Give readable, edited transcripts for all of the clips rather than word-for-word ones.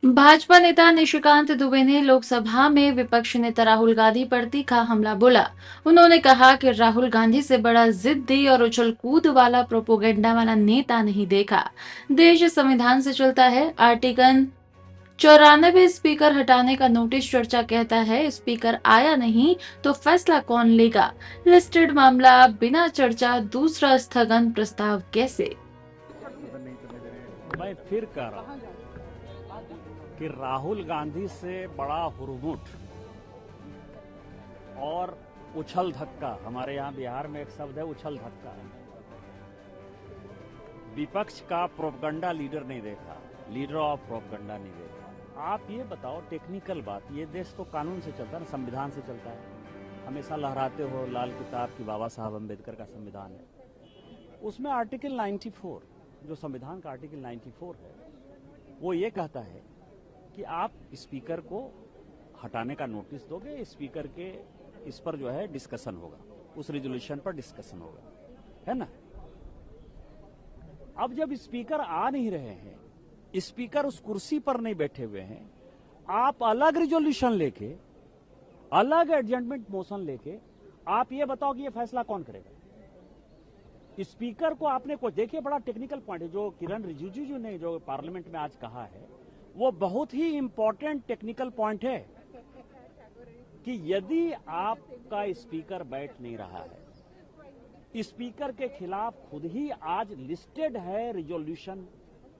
भाजपा नेता निशिकांत दुबे ने लोकसभा में विपक्ष नेता राहुल गांधी पर तीखा हमला बोला। उन्होंने कहा कि राहुल गांधी से बड़ा जिद्दी और उछल कूद वाला प्रोपोगेंडा वाला नेता नहीं देखा। देश संविधान से चलता है। आर्टिकल 94 स्पीकर हटाने का नोटिस चर्चा कहता है स्पीकर आया नहीं तो फैसला कौन लेगा। लिस्टेड मामला बिना चर्चा दूसरा स्थगन प्रस्ताव कैसे। मैं फिर कह रहा हूं कि राहुल गांधी से बड़ा हुरमुट और उछल धक्का, हमारे यहां बिहार में एक शब्द है उछल धक्का, विपक्ष का प्रोपगंडा लीडर नहीं देखा, लीडर ऑफ प्रोपगंडा नहीं देखा। आप ये बताओ टेक्निकल बात, ये देश तो कानून से चलता है ना, संविधान से चलता है। हमेशा लहराते हो लाल किताब की, बाबा साहब अम्बेडकर का संविधान है, उसमें आर्टिकल 94 जो संविधान का आर्टिकल 94 है वो ये कहता है कि आप स्पीकर को हटाने का नोटिस दोगे, स्पीकर के इस पर जो है डिस्कशन होगा, उस रेजोल्यूशन पर डिस्कशन होगा, है ना। अब जब स्पीकर आ नहीं रहे हैं, स्पीकर उस कुर्सी पर नहीं बैठे हुए हैं, आप अलग रेजोल्यूशन लेके, अलग एडजमेंट मोशन लेके आप ये बताओ कि ये फैसला कौन करेगा। स्पीकर को आपने कुछ देखिए, बड़ा टेक्निकल पॉइंट है जो किरण रिजिजू जी ने जो पार्लियामेंट में आज कहा है, वो बहुत ही इंपॉर्टेंट टेक्निकल पॉइंट है कि यदि आपका स्पीकर बैठ नहीं रहा है, स्पीकर के खिलाफ खुद ही आज लिस्टेड है, रिजोल्यूशन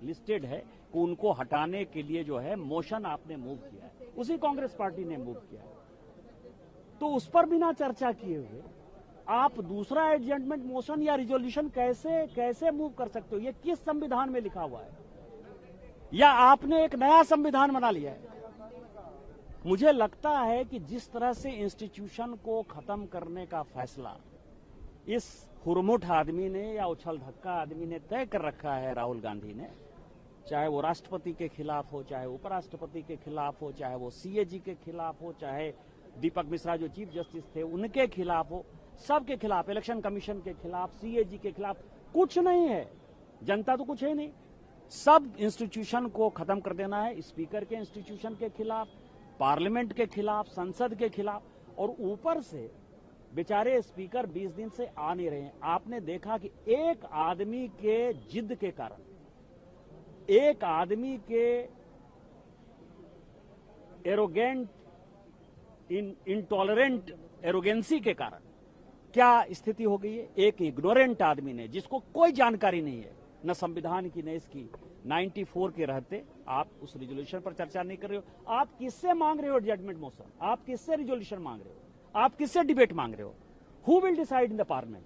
लिस्टेड है कि उनको हटाने के लिए जो है मोशन आपने मूव किया है, उसी कांग्रेस पार्टी ने मूव किया है, तो उस पर बिना चर्चा किए हुए आप दूसरा एडजमेंट मोशन या रिजोल्यूशन कैसे मूव कर सकते हो। ये किस संविधान में लिखा हुआ है, या आपने एक नया संविधान बना लिया है। मुझे लगता है कि जिस तरह से इंस्टीट्यूशन को खत्म करने का फैसला इस हुरमुट आदमी ने या उछल धक्का आदमी ने तय कर रखा है, राहुल गांधी ने, चाहे वो राष्ट्रपति के खिलाफ हो, चाहे उपराष्ट्रपति के खिलाफ हो, चाहे वो सीएजी के खिलाफ हो, चाहे दीपक मिश्रा जो चीफ जस्टिस थे उनके खिलाफ हो, सबके खिलाफ, इलेक्शन कमीशन के खिलाफ, सीएजी के खिलाफ कुछ नहीं है, जनता तो कुछ है नहीं, सब इंस्टीट्यूशन को खत्म कर देना है। स्पीकर के इंस्टीट्यूशन के खिलाफ, पार्लियामेंट के खिलाफ, संसद के खिलाफ, और ऊपर से बेचारे स्पीकर 20 दिन से आ नहीं रहे हैं। आपने देखा कि एक आदमी के जिद के कारण, एक आदमी के एरोगेंट, इंटॉलरेंट एरोगेंसी के कारण क्या स्थिति हो गई है। एक इग्नोरेंट आदमी ने, जिसको कोई जानकारी नहीं है न संविधान की न इसकी, 94 के रहते आप उस रिजोल्यूशन पर चर्चा नहीं कर रहे हो। आप किससे मांग रहे हो जजमेंट मोशन, आप किससे रिजोल्यूशन मांग रहे हो, आप किससे डिबेट मांग रहे हो। Who will decide in the parliament.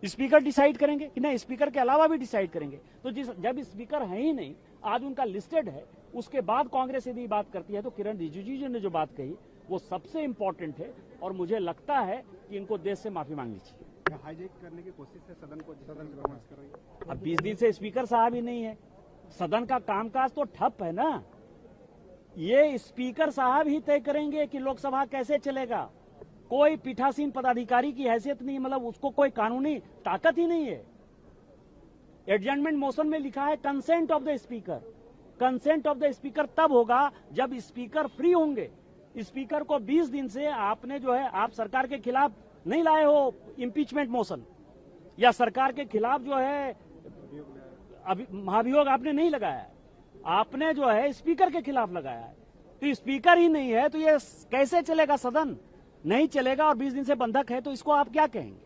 Speaker decide करेंगे कि नहीं, स्पीकर के अलावा भी डिसाइड करेंगे। तो जब स्पीकर है ही नहीं, आज उनका लिस्टेड है, उसके बाद कांग्रेस यदि बात करती है तो किरण रिजिजू जी ने जो बात कही वो सबसे इंपॉर्टेंट है, और मुझे लगता है कि इनको देश से माफी मांगनी चाहिए। हाईजैक करने की कोशिश है, सदन से बहस कर रही है। अब 20 दिन से स्पीकर साहब ही नहीं है, सदन का कामकाज तो ठप है ना। ये स्पीकर साहब ही तय करेंगे कि लोकसभा कैसे चलेगा। कोई पीठासीन पदाधिकारी की हैसियत नहीं, मतलब उसको कोई कानूनी ताकत ही नहीं है। एडजमेंट मोशन में लिखा है consent of the speaker. Consent of the speaker तब होगा जब स्पीकर फ्री होंगे। स्पीकर को 20 दिन से आपने जो है, आप सरकार के खिलाफ नहीं लाए हो इम्पीचमेंट मोशन, या सरकार के खिलाफ जो है महाभियोग आपने नहीं लगाया है, आपने जो है स्पीकर के खिलाफ लगाया है। तो स्पीकर ही नहीं है तो ये कैसे चलेगा, सदन नहीं चलेगा, और 20 दिन से बंधक है, तो इसको आप क्या कहेंगे।